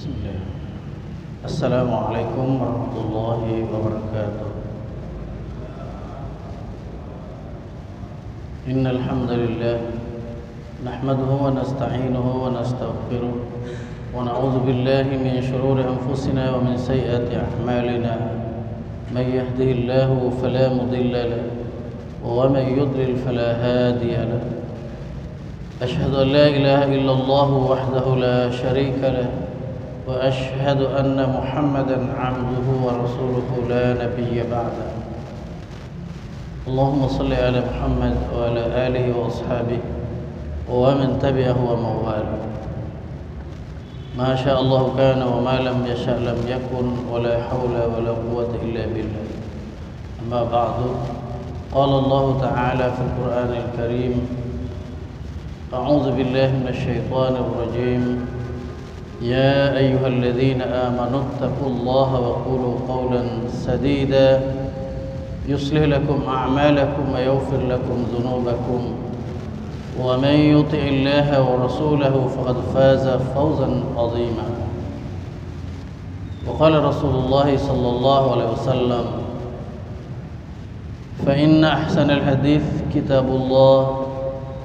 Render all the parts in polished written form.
Bismillah. Assalamualaikum warahmatullahi wabarakatuh. Innal hamdalillah nahmaduhu wa nasta'inuhu wa nastaghfiruh wa na'udzu billahi min shururi anfusina wa min sayyiati a'malina. May yahdihillahu fala mudilla lahu wa may yudlil fala hadiya lahu. Ashhadu an la ilaha illallah wahdahu la sharika lahu وأشهد أن محمدًا عبده ورسوله لا نبي بعده. اللهم صل على محمد وعلى آله وأصحابه ومن تبعه ومن والاه. ما شاء الله كان وما لم يشأ لم يكن ولا حول ولا قوة إلا بالله. أما بعد، قال الله تعالى في القرآن الكريم: أعوذ بالله من الشيطان الرجيم. يا أيها الذين آمنوا اتقوا الله وقولوا قولا سديدا يصلح لكم أعمالكم ويغفر لكم ذنوبكم ومن يطع الله ورسوله فقد فاز فوزا عظيما. وقال رسول الله صلى الله عليه وسلم: فإن أحسن الحديث كتاب الله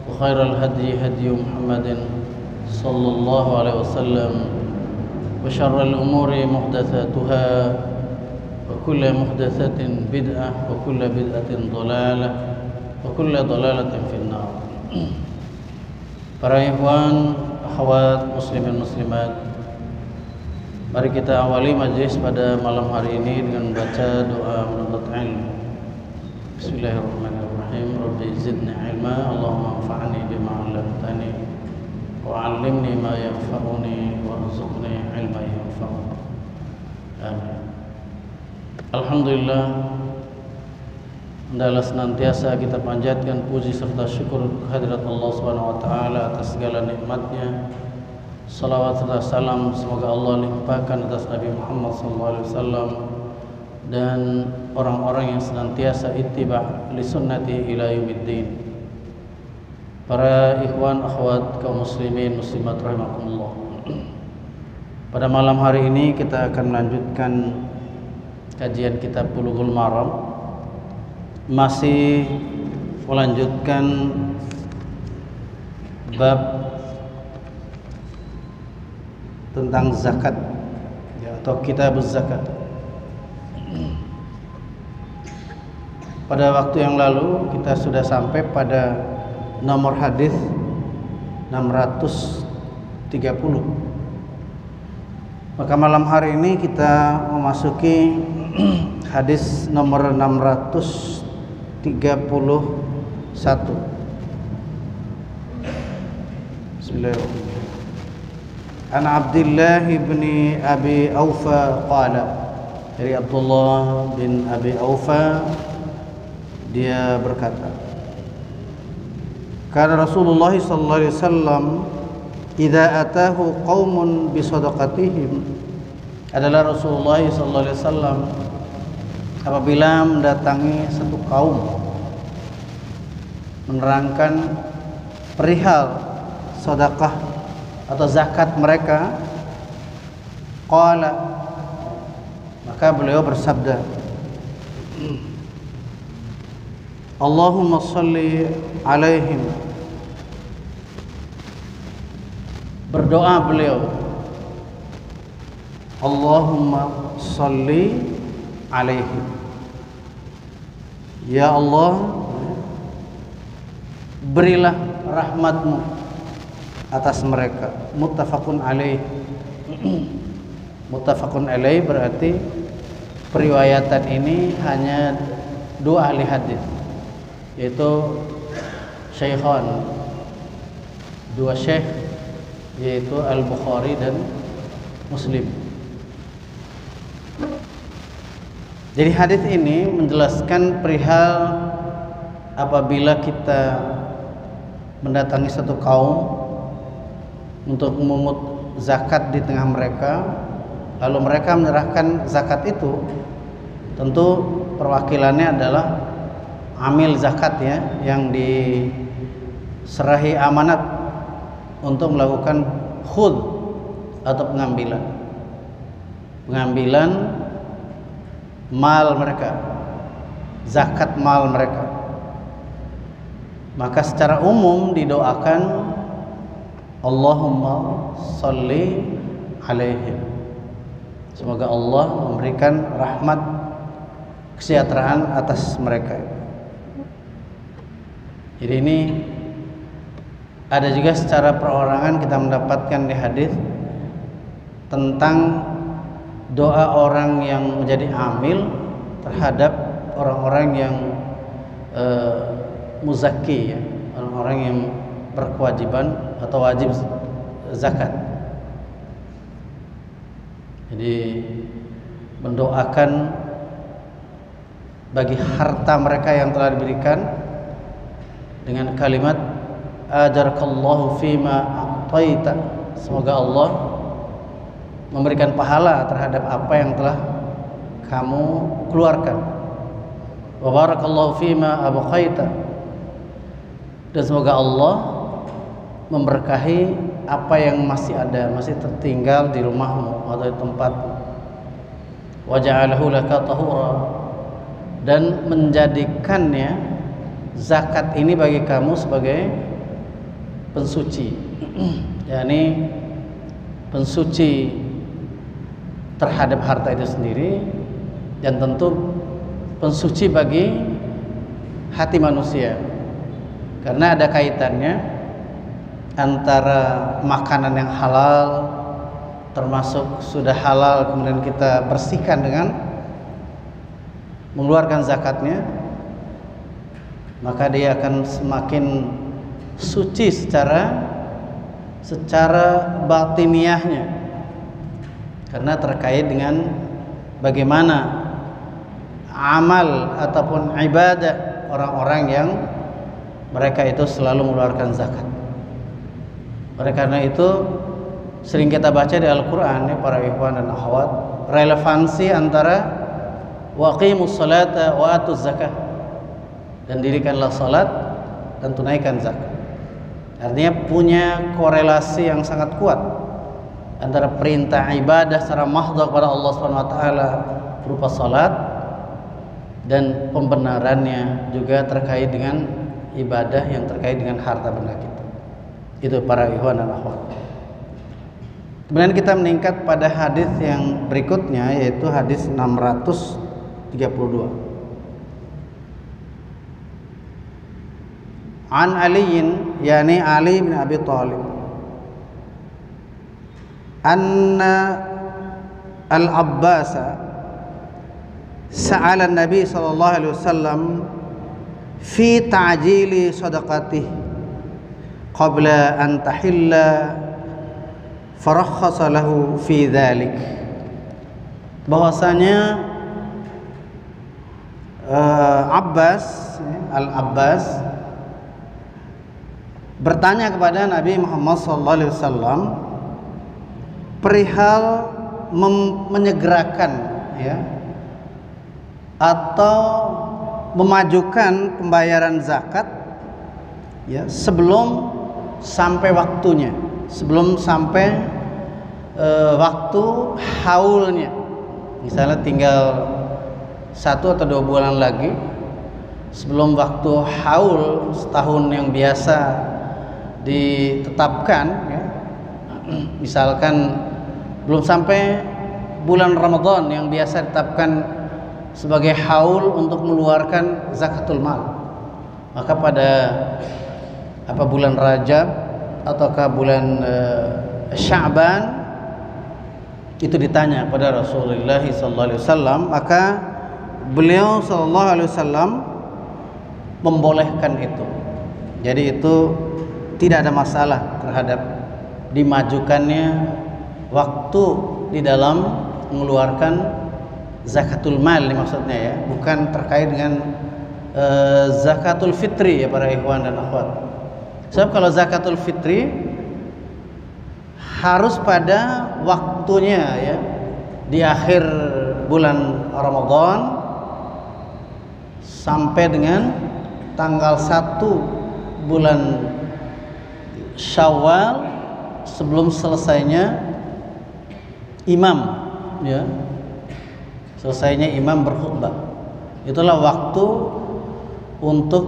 وخير الهدي هدي محمد صلى الله عليه وسلم وشر الأمور محدثاتها وكل محدثة بدعة وكل بدعة ضلالة وكل ضلالة في النار. Para ikhwan, akhwat, muslimin muslimat, mari kita awali majlis pada malam hari ini dengan membaca doa menuntut ilmu. Bismillahirrahmanirrahim. Rabbi zidni ilma, Allahumma anfa'ni bima 'allamtani wa'allimni ma yanfa'uni warzuqni ilman yanfa'uni. Amin. Alhamdulillah, hendaklah senantiasa kita panjatkan puji serta syukur kehadirat Allah Subhanahu wa taala atas segala nikmatnya. Salawat serta salam semoga Allah limpahkan atas Nabi Muhammad SAW dan orang-orang yang senantiasa ittiba' li sunnati ila yaumiddin. Para ikhwan akhwat kaum muslimin muslimat rahimakumullah. Pada malam hari ini kita akan melanjutkan kajian kitab Bulughul Maram, masih melanjutkan bab tentang zakat atau kitabuz zakat. Pada waktu yang lalu kita sudah sampai pada nomor hadis 630. Maka malam hari ini kita memasuki hadis nomor 631. Bismillahirrahmanirrahim. An Abdullah bin Abi Aufa qala, dari Abdullah bin Abi Aufa dia berkata, karena Rasulullah sallallahu alaihi wasallam idza atahu qaumun bi shadaqatihim, adalah Rasulullah sallallahu alaihi wasallam apabila mendatangi satu kaum menerangkan perihal sedekah atau zakat mereka, qala, maka beliau bersabda, Allahumma salli alaihim. Berdoa beliau, Allahumma salli alaihim, ya Allah, berilah rahmatmu atas mereka. Muttafaqun alaih. Muttafaqun alaih berarti periwayatan ini hanya dua ahli hadis, yaitu syaikhan, dua syekh, yaitu Al-Bukhari dan Muslim. Jadi hadis ini menjelaskan perihal apabila kita mendatangi satu kaum untuk memungut zakat di tengah mereka, lalu mereka menyerahkan zakat itu, tentu perwakilannya adalah amil zakat ya, yang diserahi amanat untuk melakukan khud atau pengambilan. pengambilan mal mereka, zakat mal mereka. Maka secara umum didoakan Allahumma sholli alaihim. Semoga Allah memberikan rahmat kesejahteraan atas mereka. Jadi ini ada juga secara perorangan kita mendapatkan di hadis tentang doa orang yang menjadi amil terhadap orang-orang yang muzakki, ya, orang-orang yang berkewajiban atau wajib zakat. Jadi mendoakan bagi harta mereka yang telah diberikan dengan kalimat ajarakallahu fima a'taita. Semoga Allah memberikan pahala terhadap apa yang telah kamu keluarkan. Wa barakallahu fima abqaita. Dan semoga Allah memberkahi apa yang masih ada, masih tertinggal di rumahmu atau di tempatmu. Wa ja'alahu laka tahura. Dan menjadikannya zakat ini bagi kamu sebagai pensuci, yakni pensuci terhadap harta itu sendiri, dan tentu pensuci bagi hati manusia, karena ada kaitannya antara makanan yang halal, termasuk sudah halal kemudian kita bersihkan dengan mengeluarkan zakatnya, maka dia akan semakin suci secara batiniahnya, karena terkait dengan bagaimana amal ataupun ibadah orang-orang yang mereka itu selalu mengeluarkan zakat. Oleh karena itu sering kita baca di Al-Quran, ya, para ikhwan dan akhwat, relevansi antara waqimus salata wa atuz zakah, dan dirikanlah salat dan tunaikan zakat. Artinya punya korelasi yang sangat kuat antara perintah ibadah secara mahdhah kepada Allah Subhanahu wa taala berupa salat, dan pembenarannya juga terkait dengan ibadah yang terkait dengan harta benda kita. Itu para ikhwan dan akhwat. Kemudian kita meningkat pada hadis yang berikutnya, yaitu hadis 632. An Aliin, yakni Ali bin Abi Thalib, anna Al-Abbas sa'ala Nabi sallallahu alaihi wasallam fi ta'jili sadaqatihi qabla an tahilla farakhasa lahu fi dhalik. Bahwasanya Al-Abbas bertanya kepada Nabi Muhammad SAW perihal menyegerakan, ya, atau memajukan pembayaran zakat, ya, sebelum sampai waktunya, sebelum sampai waktu haulnya. Misalnya tinggal 1 atau 2 bulan lagi sebelum waktu haul setahun yang biasa ditetapkan, ya. Misalkan belum sampai bulan Ramadan yang biasa ditetapkan sebagai haul untuk mengeluarkan zakatul mal, maka pada bulan Rajab ataukah bulan Sya'ban itu ditanya pada Rasulullah SAW, maka beliau SAW membolehkan itu. Jadi itu tidak ada masalah terhadap dimajukannya waktu di dalam mengeluarkan zakatul mal, maksudnya, ya, bukan terkait dengan zakatul fitri, ya, para ikhwan dan akhwat. Sebab kalau zakatul fitri harus pada waktunya, ya, di akhir bulan Ramadan sampai dengan tanggal 1 bulan Syawal sebelum selesainya imam ya, selesainya imam berkhutbah, itulah waktu untuk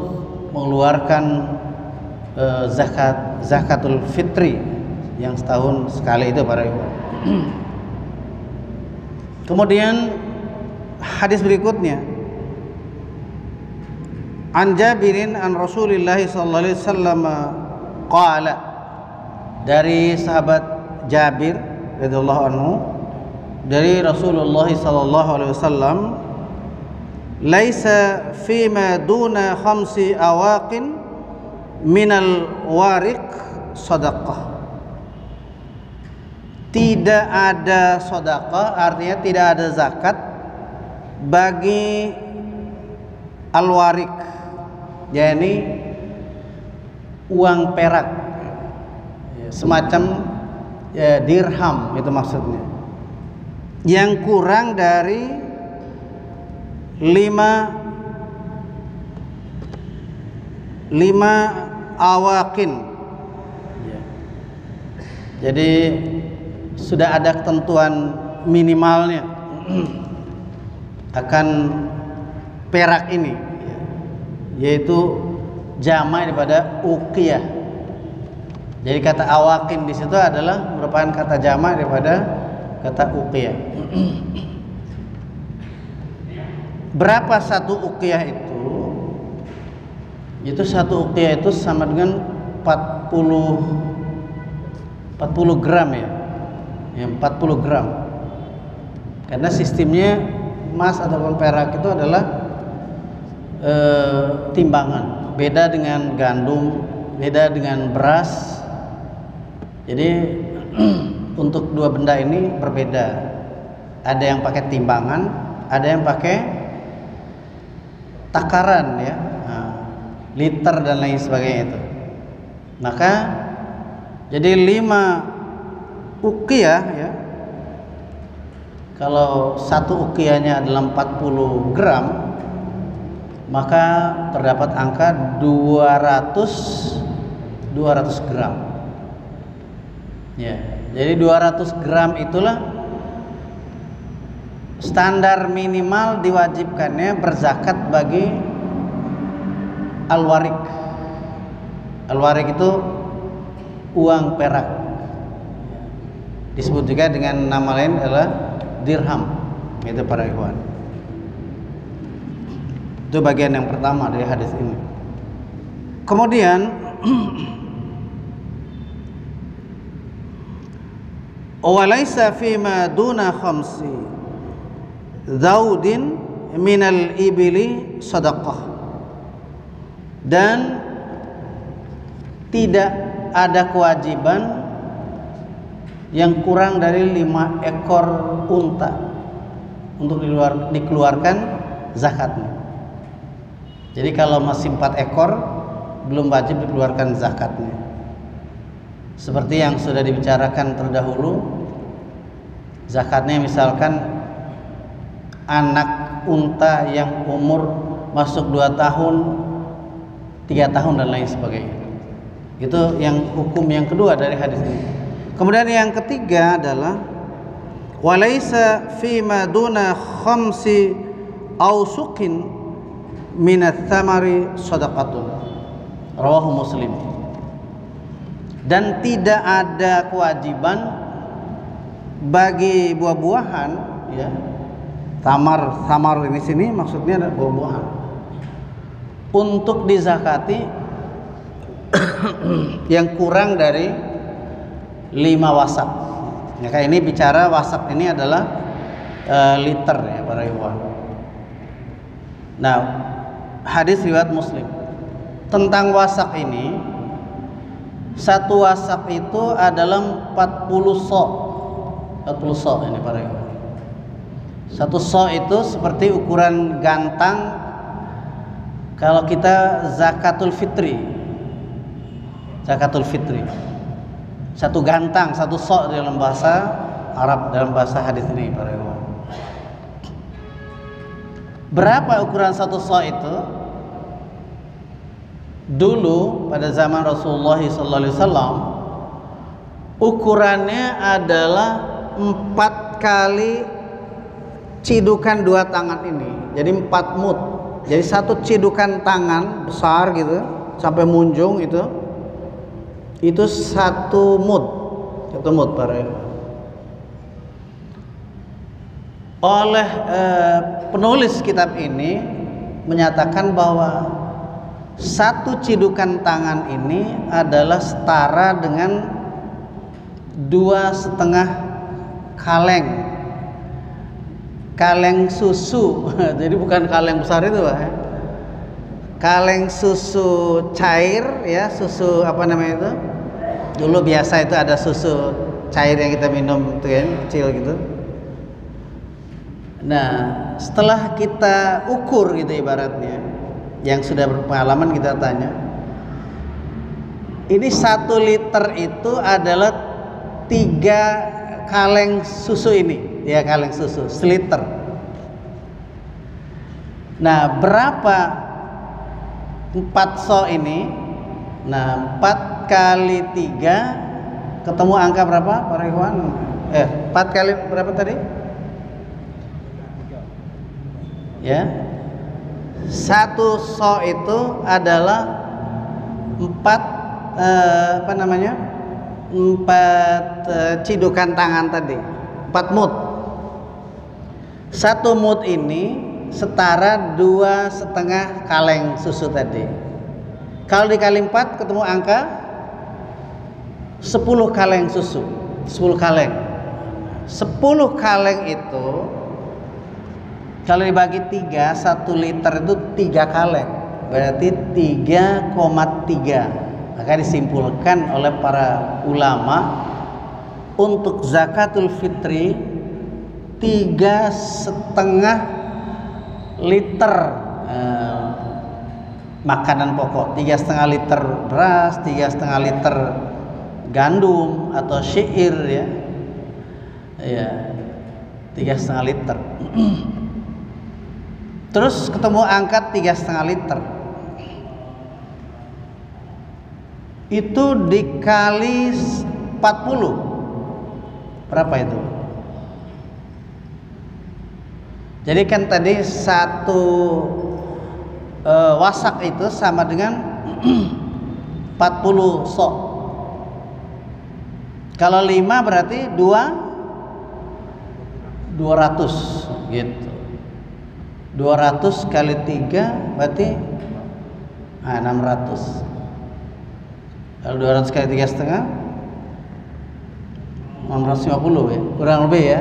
mengeluarkan zakatul fitri yang setahun sekali itu para ikhwan. Kemudian hadis berikutnya, an Jabirin an Rasulillah sallallahu alaihi wasallam qala, dari sahabat Jabir radhiyallahu anhu dari Rasulullah sallallahu alaihi wasallam, laisa fima duna khamsi awaqin minal wariq sadaqah. Tidak ada sedekah, artinya tidak ada zakat bagi al-warik, yakni uang perak, semacam ya, dirham itu maksudnya, yang kurang dari 5 awakin. Jadi sudah ada ketentuan minimalnya akan perak ini, yaitu jamak daripada uqiyah. Jadi kata awakin di situ adalah merupakan kata jamak daripada kata uqiyah. Berapa satu uqiyah itu? Itu satu uqiyah itu sama dengan 40 gram ya. 40 gram. Karena sistemnya emas ataupun perak itu adalah timbangan. Beda dengan gandum, beda dengan beras. Jadi untuk dua benda ini berbeda. Ada yang pakai timbangan, ada yang pakai takaran ya, liter dan lain sebagainya itu. Maka jadi 5 uqiyah ya, kalau satu uqiyahnya adalah 40 gram, maka terdapat angka 200 gram ya. Jadi 200 gram itulah standar minimal diwajibkannya berzakat bagi al-warik. Al-warik itu uang perak, disebut juga dengan nama lain adalah dirham, itu para ikhwan. Itu bagian yang pertama dari hadis ini. Kemudian walaisa fima duna khamsi zaudin minal ibili sadaqah, dan tidak ada kewajiban yang kurang dari 5 ekor unta untuk dikeluarkan zakatnya. Jadi kalau masih 4 ekor belum wajib dikeluarkan zakatnya. Seperti yang sudah dibicarakan terdahulu, zakatnya misalkan anak unta yang umur masuk 2 tahun, 3 tahun dan lain sebagainya. Itu yang hukum yang kedua dari hadis ini. Kemudian yang ketiga adalah walaisa fima duna khamsi awsuqin minat thamari sadaqatun, rawahu Muslim. Dan tidak ada kewajiban bagi buah-buahan ya, tamar ini sini maksudnya ada buah-buahan, untuk dizakati yang kurang dari 5 wasak. Ya, kayak ini bicara wasak ini adalah liter ya para ikhwan. Nah, hadis riwayat Muslim tentang wasak ini, satu wasak itu adalah 40 sok. 40 sok ini para ikhwan. Satu sok itu seperti ukuran gantang kalau kita zakatul fitri. Zakatul fitri. Satu gantang, satu sok dalam bahasa Arab, dalam bahasa hadis ini para ikhwan. Berapa ukuran satu sok itu? Dulu pada zaman Rasulullah SAW ukurannya adalah 4 kali cidukan dua tangan ini jadi 4 mud. Jadi satu cidukan tangan besar gitu sampai munjung itu 1 mud. 1 mud para oleh penulis kitab ini menyatakan bahwa satu cidukan tangan ini adalah setara dengan 2,5 kaleng susu. Jadi bukan kaleng besar itu, Pak. Kaleng susu cair ya, susu apa namanya itu? Dulu biasa itu ada susu cair yang kita minum itu kan, kecil gitu. Nah, setelah kita ukur gitu ibaratnya, yang sudah berpengalaman kita tanya, ini 1 liter itu adalah 3 kaleng susu ini, ya kaleng susu, seliter. Nah, berapa 4 so ini? Nah, 4 kali 3 ketemu angka berapa para ikhwan? 4 kali berapa tadi? Ya, 1 so itu adalah 4 cidukan tangan tadi, 4 mud. 1 mud ini setara 2,5 kaleng susu tadi. Kalau dikali 4 ketemu angka 10 kaleng susu, 10 kaleng. 10 kaleng itu kalau dibagi 3, 1 liter itu 3 kaleng, berarti 3,3. Maka disimpulkan oleh para ulama untuk zakatul fitri 3,5 liter makanan pokok, 3,5 liter beras, 3,5 liter gandum atau syair ya 3,5 liter. Terus ketemu angka 3,5 liter. Itu dikali 40 berapa itu? Jadi kan tadi 1 wasak itu sama dengan 40 sok. Kalau 5 berarti 200 gitu. 200 kali 3 berarti 600. Kalau 200 kali 3,5 650 ya, kurang lebih ya.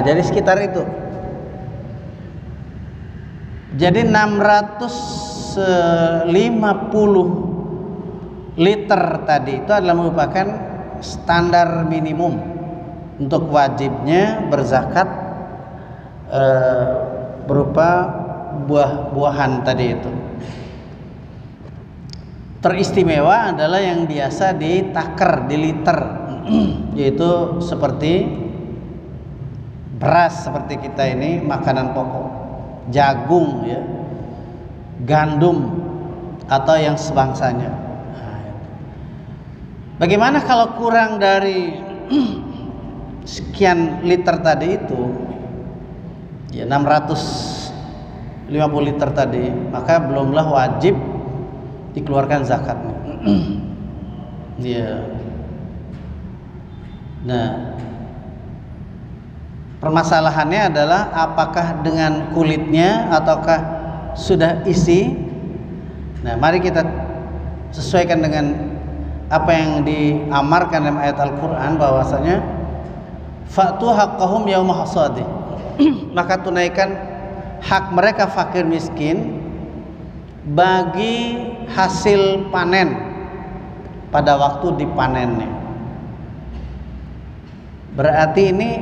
Jadi sekitar itu. Jadi 650 liter tadi itu adalah merupakan standar minimum untuk wajibnya berzakat berupa buah-buahan tadi itu. Teristimewa adalah yang biasa ditaker di liter, yaitu seperti beras seperti kita ini makanan pokok, jagung ya, gandum atau yang sebangsanya. Bagaimana kalau kurang dari sekian liter tadi itu, ya 650 liter tadi, maka belumlah wajib dikeluarkan zakatnya. Ya. Nah, permasalahannya adalah apakah dengan kulitnya ataukah sudah isi. Nah, mari kita sesuaikan dengan apa yang diamarkan dalam ayat Al-Qur'an bahwasanya fa'tu haqqahum yauma hasadi. Maka tunaikan hak mereka fakir miskin bagi hasil panen pada waktu dipanennya. Berarti ini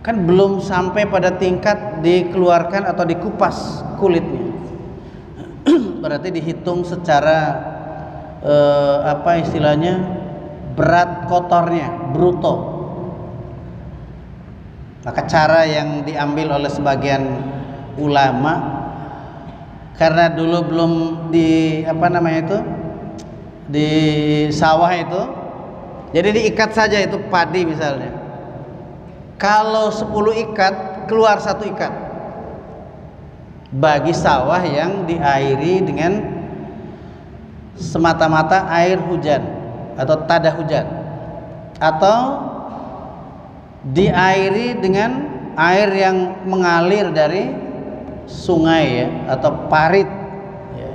kan belum sampai pada tingkat dikeluarkan atau dikupas kulitnya. Berarti dihitung secara apa istilahnya, berat kotornya, bruto. Maka cara yang diambil oleh sebagian ulama, karena dulu belum di apa namanya itu, di sawah itu, jadi diikat saja itu padi misalnya. Kalau 10 ikat keluar 1 ikat bagi sawah yang diairi dengan semata-mata air hujan atau tada hujan, atau diairi dengan air yang mengalir dari sungai ya, atau parit ya.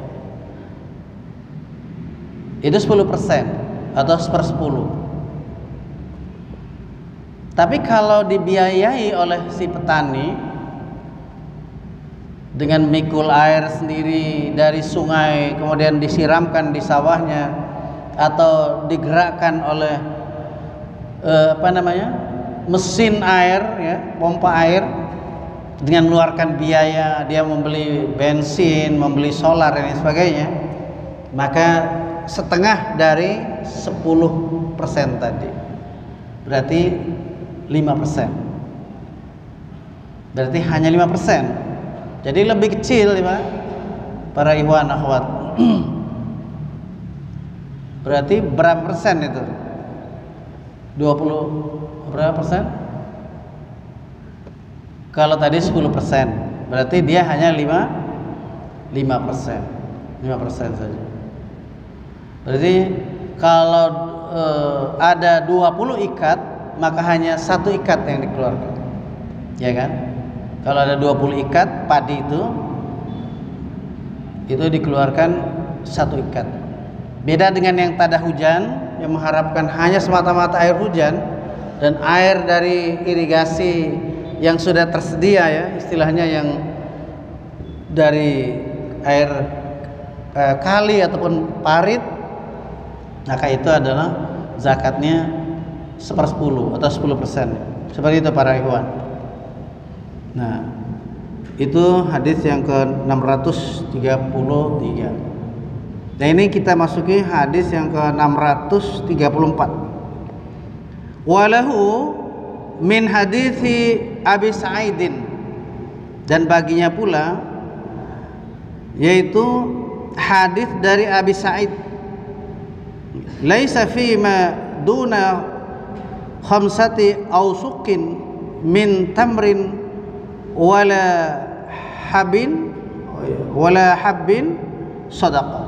Itu 10% atau 1/10. Tapi kalau dibiayai oleh si petani dengan mikul air sendiri dari sungai kemudian disiramkan di sawahnya, atau digerakkan oleh mesin air ya, pompa air, dengan mengeluarkan biaya, dia membeli bensin, membeli solar dan lain sebagainya, maka setengah dari 10% tadi berarti 5%. Berarti hanya 5%. Jadi lebih kecil ya, para ikhwan akhwat. Berarti berapa persen itu? 20 berapa persen? Kalau tadi 10%, berarti dia hanya 5% saja. Berarti kalau ada 20 ikat, maka hanya 1 ikat yang dikeluarkan, ya kan? Kalau ada 20 ikat padi itu dikeluarkan 1 ikat. Beda dengan yang tada hujan yang mengharapkan hanya semata-mata air hujan dan air dari irigasi yang sudah tersedia ya, istilahnya yang dari air kali ataupun parit, maka itu adalah zakatnya 1/10 atau 10%. Seperti itu para ikhwan. Nah, itu hadis yang ke-633. Nah, ini kita masuki hadis yang ke-634. Walahu min hadithi Abi Sa'idin, dan baginya pula yaitu hadis dari Abi Sa'id, laisa fima duna khamsati awsuqin min tamrin wala habbin sadaqah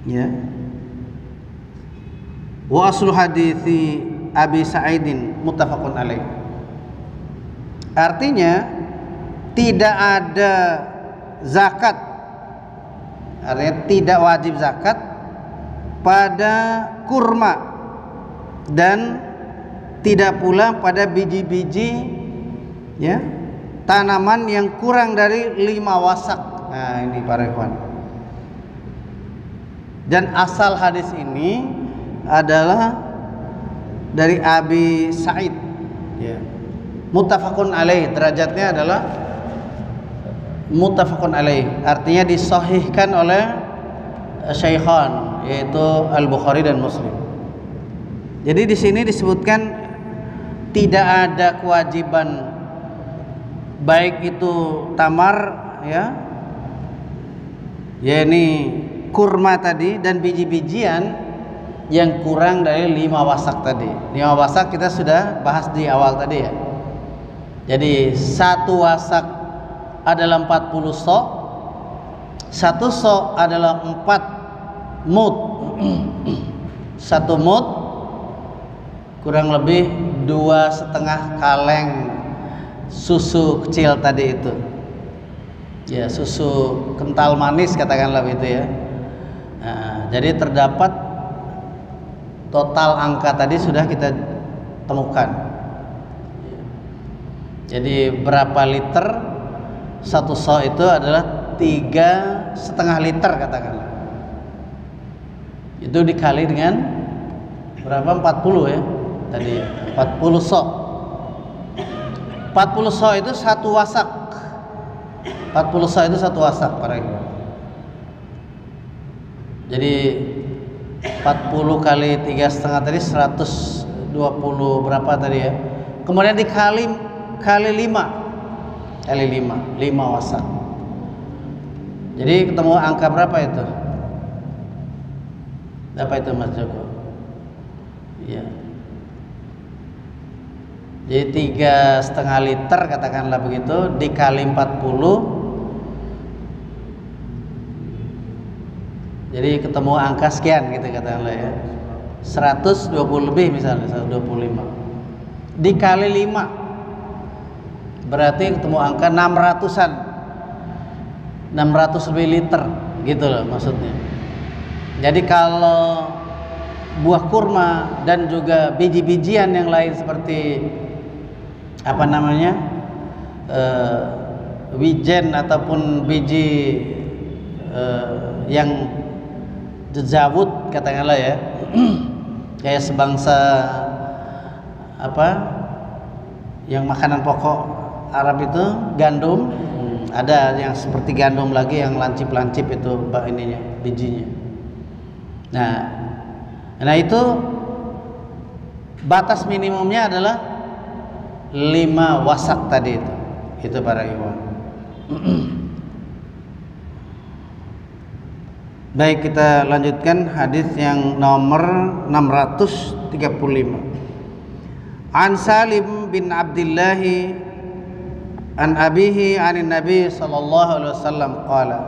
ya. Wa aslu hadithi Abi Sa'idin muttafaqun alaih. Artinya tidak ada zakat, artinya tidak wajib zakat pada kurma dan tidak pula pada biji-biji ya, tanaman yang kurang dari 5 wasak. Nah, ini para ikhwan. Dan asal hadis ini adalah dari Abi Sa'id ya. Muttafaqun alaih, derajatnya adalah muttafaqun alaih, artinya disahihkan oleh Syaikhan, yaitu Al-Bukhari dan Muslim. Jadi di sini disebutkan tidak ada kewajiban baik itu tamar ya, yakni kurma tadi, dan biji-bijian yang kurang dari 5 wasak tadi. 5 wasak kita sudah bahas di awal tadi ya. Jadi 1 wasak adalah 40 sok, 1 sok adalah 4 mud. 1 mud kurang lebih 2,5 kaleng susu kecil tadi itu ya, susu kental manis katakanlah begitu ya. Nah, jadi terdapat total angka tadi sudah kita temukan. Jadi berapa liter 1 sok itu adalah 3,5 liter katakanlah. Itu dikali dengan berapa? 40 ya tadi, 40 sok. 40 sok itu 1 wasak. 40 sok itu 1 wasak para ibu. Jadi 40 kali 3,5 tadi 120 berapa tadi ya. Kemudian dikali 5 wasak. Jadi ketemu angka berapa itu? Berapa itu Mas Joko? Iya. Jadi 3,5 liter katakanlah begitu dikali 40, jadi ketemu angka sekian gitu katakanlah ya, 120 lebih misalnya, 125 dikali 5 berarti ketemu angka 600-an, 600 lebih liter gitu loh maksudnya. Jadi kalau buah kurma dan juga biji-bijian yang lain seperti apa namanya, wijen ataupun biji yang jejawut katakanlah ya, kayak sebangsa apa yang makanan pokok Arab itu gandum, ada yang seperti gandum lagi yang lancip-lancip itu ininya bijinya. Nah itu batas minimumnya adalah 5 wasak tadi itu para ikhwan. Baik, kita lanjutkan hadis yang nomor 635. An Salim bin Abdullah an abihi anin Nabi sallallahu alaihi wasallam qala.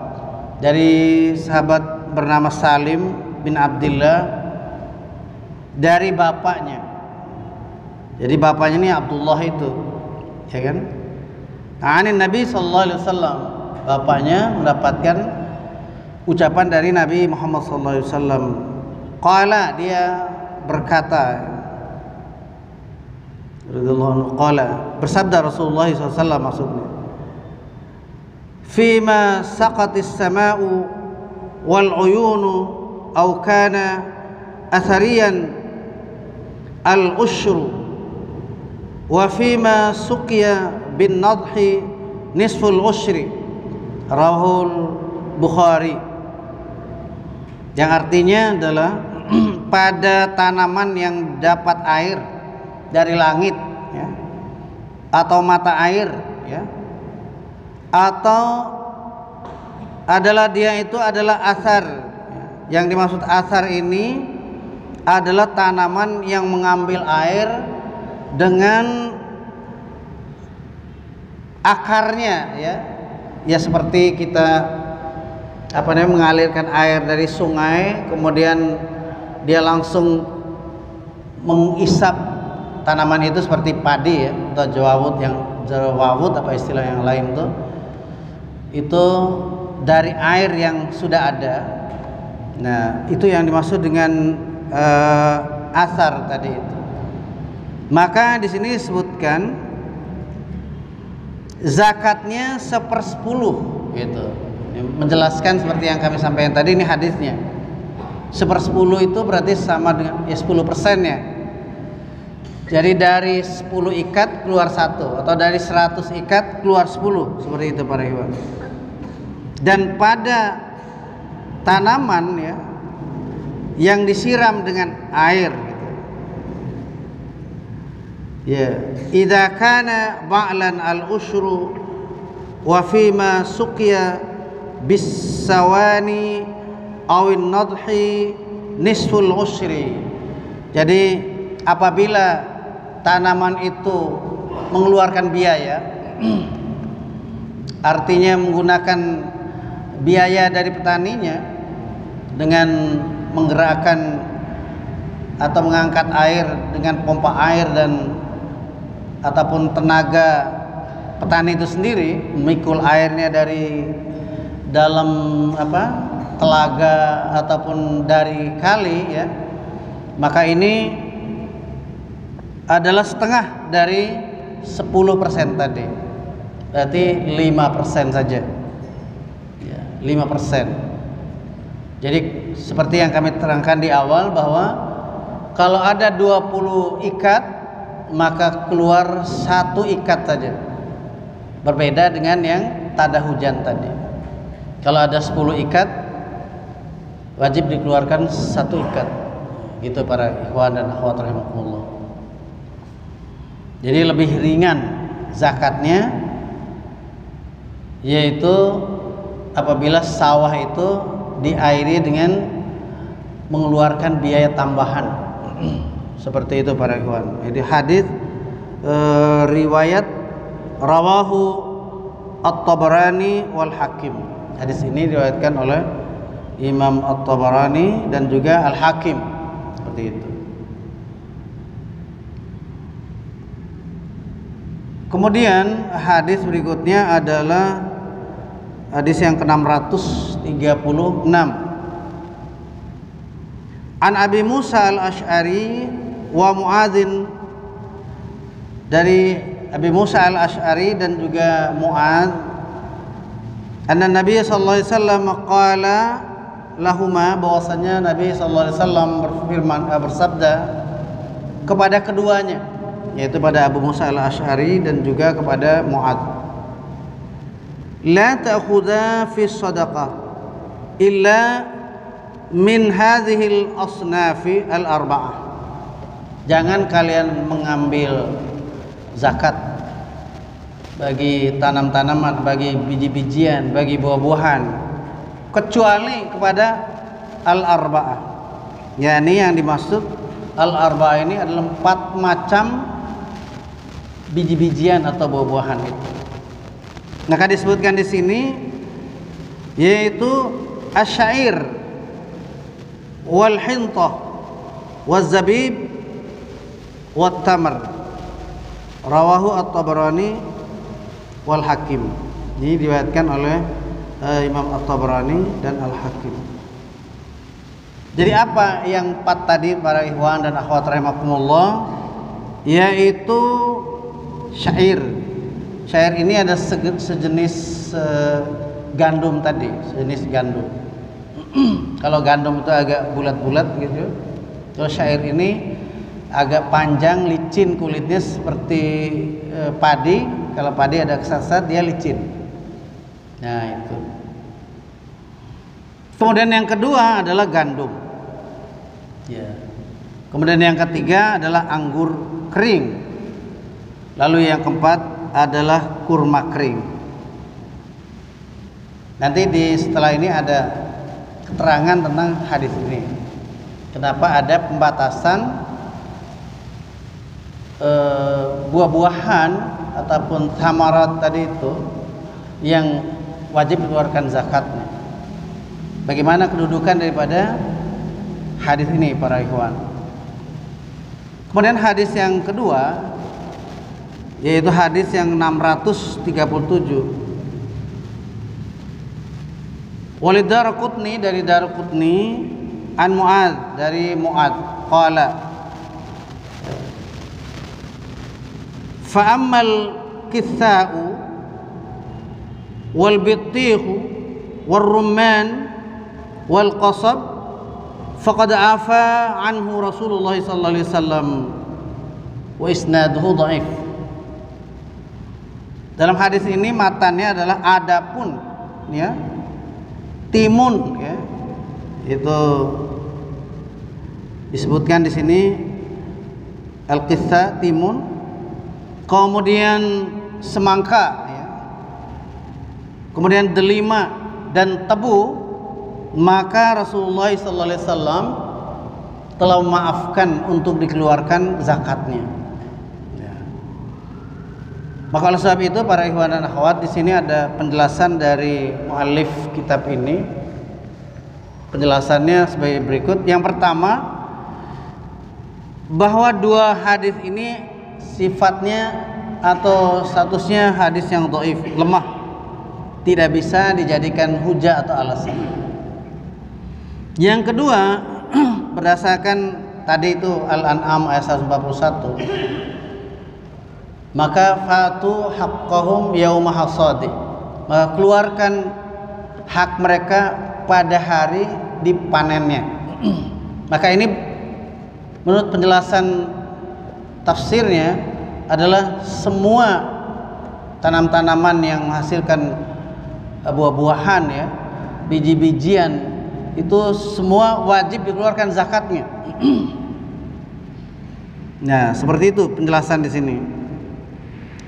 Dari sahabat bernama Salim bin Abdullah dari bapaknya. Jadi bapaknya ini Abdullah itu, ya kan? Anin Nabi sallallahu alaihi wasallam, bapaknya mendapatkan ucapan dari Nabi Muhammad sallallahu alaihi wasallam. Qala, dia berkata, radhiyallahu anhu, qala, bersabda Rasulullah sallallahu alaihi wasallam maksudnya, fima saqatis sama'u wal uyunu aw kana athariyan al ushru wa fima suqiya bin nadhi nisful ushri, rawahul Bukhari. Yang artinya adalah pada tanaman yang dapat air dari langit ya, atau mata air ya, atau adalah dia itu adalah asar ya. Yang dimaksud asar ini adalah tanaman yang mengambil air dengan akarnya ya seperti kita mengalirkan air dari sungai, kemudian dia langsung mengisap tanaman itu seperti padi ya, atau jawawut apa istilah yang lain itu dari air yang sudah ada. Nah itu yang dimaksud dengan asar tadi itu. Maka di sini disebutkan zakatnya 1/10 gitu. Menjelaskan seperti yang kami sampaikan tadi, ini hadisnya 1/10 itu berarti sama dengan 10% ya. Jadi dari 10 ikat keluar 1, atau dari 100 ikat keluar 10, seperti itu para ikhwan. Dan pada tanaman ya yang disiram dengan air gitu. Ya, idza kana ba'lan al-ushru wa fima suqiya bis-sawani awin nadhi nisful ushri. Jadi apabila tanaman itu mengeluarkan biaya, artinya menggunakan biaya dari petaninya dengan menggerakkan atau mengangkat air dengan pompa air dan ataupun tenaga petani itu sendiri, memikul airnya dari dalam telaga ataupun dari kali ya, maka ini adalah setengah dari 10% tadi, berarti 5% saja ya, 5%. Jadi seperti yang kami terangkan di awal bahwa kalau ada 20 ikat maka keluar 1 ikat saja, berbeda dengan yang tada hujan tadi. Kalau ada 10 ikat wajib dikeluarkan 1 ikat, gitu para ikhwan dan akhwat rahimakumullah. Jadi lebih ringan zakatnya, yaitu apabila sawah itu diairi dengan mengeluarkan biaya tambahan. Seperti itu para ikhwan. Jadi hadis riwayat rawahu At-Tabarani wal Hakim. Hadis ini diriwayatkan oleh Imam At-Tabarani dan juga Al-Hakim. Seperti itu. Kemudian hadis berikutnya adalah hadis yang ke-636. An Abi Musa al-Asy'ari wa Mu'adzin, dari Abi Musa al-Asy'ari dan juga Mu'adz, anna Nabi sallallahu alaihi wasallam qala lahuma, bahwasanya Nabi sallallahu alaihi wasallam bersabda kepada keduanya, yaitu pada Abu Musa al-Asy'ari dan juga kepada Mu'adz, la ta'khudha fi shadaqah illa min hadhil asnafi al-arba'ah. Jangan kalian mengambil zakat bagi tanam-tanaman, bagi biji-bijian, bagi buah-buahan, kecuali kepada al-arba'ah. Yani yang dimaksud al-arba'ah ini adalah 4 macam biji-bijian atau buah-buahan itu. Maka disebutkan di sini yaitu asyair wal hintah waz zabib wat tamr, rawahu At-Tabarani wal Hakim. Ini diriwayatkan oleh Imam At-Tabarani dan Al-Hakim. Jadi apa yang 4 tadi para ikhwan dan akhwat rahimakumullah, yaitu syair. Syair ini ada sejenis gandum tadi, sejenis gandum. Kalau gandum itu agak bulat-bulat gitu, terus syair ini agak panjang, licin kulitnya seperti padi. Kalau padi ada kesat-kesat, dia licin. Nah itu. Kemudian yang kedua adalah gandum. Ya. Kemudian yang ketiga adalah anggur kering. Lalu yang keempat adalah kurma kering. Nanti setelah ini ada keterangan tentang hadis ini. Kenapa ada pembatasan buah-buahan ataupun thamarat tadi itu yang wajib dikeluarkan zakatnya. Bagaimana kedudukan daripada hadis ini para ikhwan. Kemudian hadis yang kedua yaitu hadis yang 637. Walid Daraqutni, dari Daraqutni, an Mu'adz, dari Mu'adz, qala fa ammal kitha'u wal bittihu wal rumman wal qasab faqad afa anhu Rasulullah sallallahu alaihi wasallam wa isnaduhu dhaif. Dalam hadis ini matanya adalah adapun ya timun ya, itu disebutkan di sini al-qitha, timun, kemudian semangka ya, kemudian delima dan tebu, maka Rasulullah SAW telah memaafkan untuk dikeluarkan zakatnya. Ya. Maka oleh sebab itu para ikhwan dan akhwat, di sini ada penjelasan dari muallif kitab ini. Penjelasannya sebagai berikut. Yang pertama, bahwa 2 hadis ini sifatnya atau statusnya hadis yang dhaif, lemah, tidak bisa dijadikan hujah atau alasan. Yang kedua, berdasarkan tadi itu Al-An'am ayat 141, maka fatu haqqahum yauma hasadi, maka keluarkan hak mereka pada hari dipanennya. Maka ini menurut penjelasan tafsirnya adalah semua tanam-tanaman yang menghasilkan buah-buahan ya, biji-bijian, itu semua wajib dikeluarkan zakatnya. Nah, seperti itu penjelasan di sini.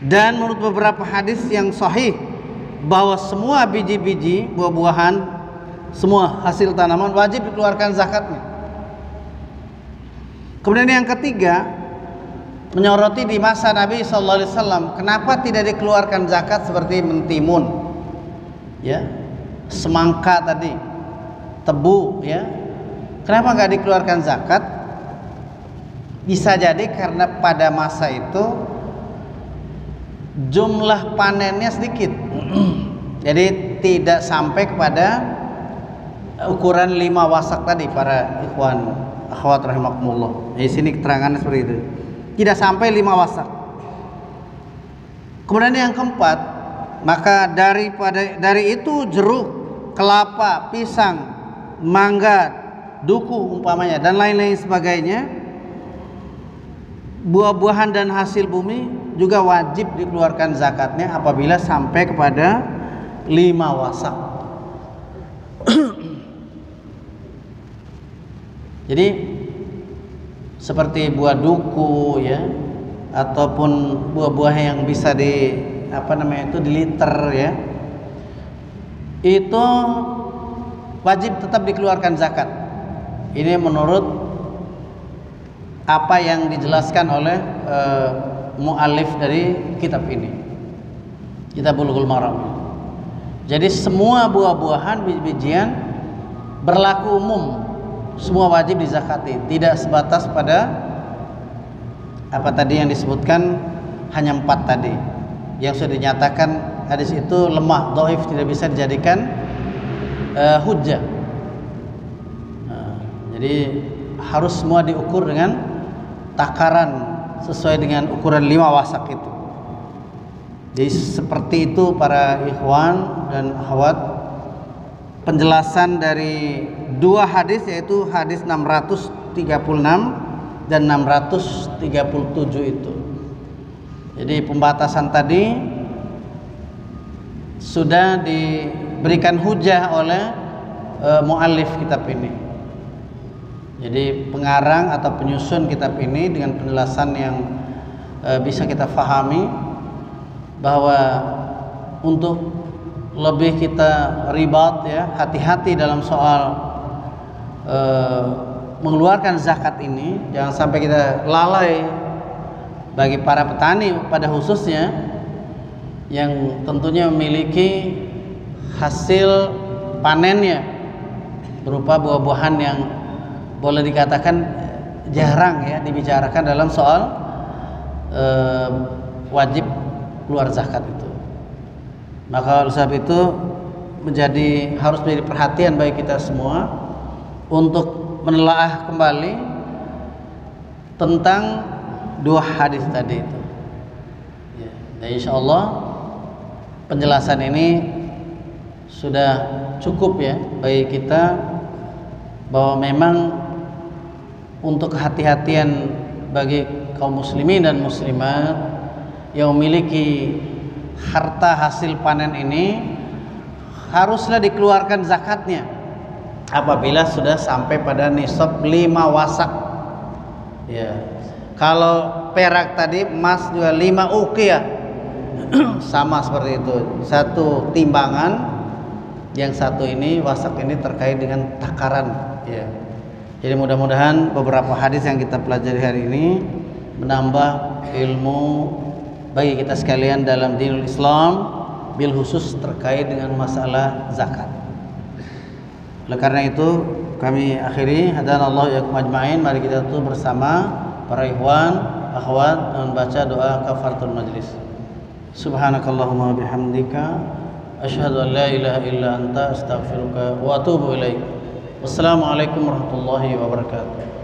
Dan menurut beberapa hadis yang sahih bahwa semua biji-biji, buah-buahan, semua hasil tanaman wajib dikeluarkan zakatnya. Kemudian yang ketiga, menyoroti di masa Nabi sallallahu alaihi wasallam, kenapa tidak dikeluarkan zakat seperti mentimun, ya, semangka tadi, tebu, ya, kenapa nggak dikeluarkan zakat? Bisa jadi karena pada masa itu jumlah panennya sedikit, jadi tidak sampai kepada ukuran 5 wasak tadi para ikhwan akhwat rahimakumullah. Di sini keterangannya seperti itu. Tidak sampai 5 wasak. Kemudian yang keempat, maka dari itu jeruk, kelapa, pisang, mangga, duku umpamanya dan lain-lain sebagainya, buah-buahan dan hasil bumi juga wajib dikeluarkan zakatnya apabila sampai kepada 5 wasak. Jadi seperti buah duku, ya, ataupun buah-buah yang bisa di di liter, ya, itu wajib tetap dikeluarkan zakat. Ini menurut apa yang dijelaskan oleh mu'allif dari kitab ini, Kitab Bulughul Maram. Jadi semua buah-buahan, biji-bijian berlaku umum, semua wajib dizakati, tidak sebatas pada apa tadi yang disebutkan hanya 4 tadi yang sudah dinyatakan hadis itu lemah, dhaif, tidak bisa dijadikan hujjah. Jadi harus semua diukur dengan takaran sesuai dengan ukuran 5 wasak itu. Jadi seperti itu para ikhwan dan akhwat penjelasan dari 2 hadis, yaitu hadis 636 dan 637 itu. Jadi pembatasan tadi sudah diberikan hujah oleh muallif kitab ini. Jadi pengarang atau penyusun kitab ini dengan penjelasan yang bisa kita fahami, bahwa untuk lebih kita ribat, ya, hati-hati dalam soal mengeluarkan zakat ini, jangan sampai kita lalai. Bagi para petani pada khususnya yang tentunya memiliki hasil panennya berupa buah-buahan yang boleh dikatakan jarang, ya, dibicarakan dalam soal wajib keluar zakat itu. Maka oleh sebab itu harus menjadi perhatian bagi kita semua untuk menelaah kembali tentang 2 hadis tadi itu, ya. Dan insya Allah penjelasan ini sudah cukup, ya, bagi kita, bahwa memang untuk kehati-hatian bagi kaum muslimin dan muslimat yang memiliki harta hasil panen ini, haruslah dikeluarkan zakatnya apabila sudah sampai pada nisab 5 wasak, ya. Kalau perak tadi, emas juga 5 uqiyah sama seperti itu, 1 timbangan, yang 1 ini wasak ini terkait dengan takaran, ya. Jadi mudah-mudahan beberapa hadis yang kita pelajari hari ini menambah ilmu bagi kita sekalian dalam dinul Islam, bil khusus terkait dengan masalah zakat. Oleh karena itu kami akhiri, hadanallahu yakum ajma'in. Mari kita tutup bersama para ikhwan akhwat membaca doa kafaratul majlis. Subhanakallahumma bihamdika asyhadu an la ilaha illa anta astaghfiruka wa atubu ilaik. Wassalamualaikum warahmatullahi wabarakatuh.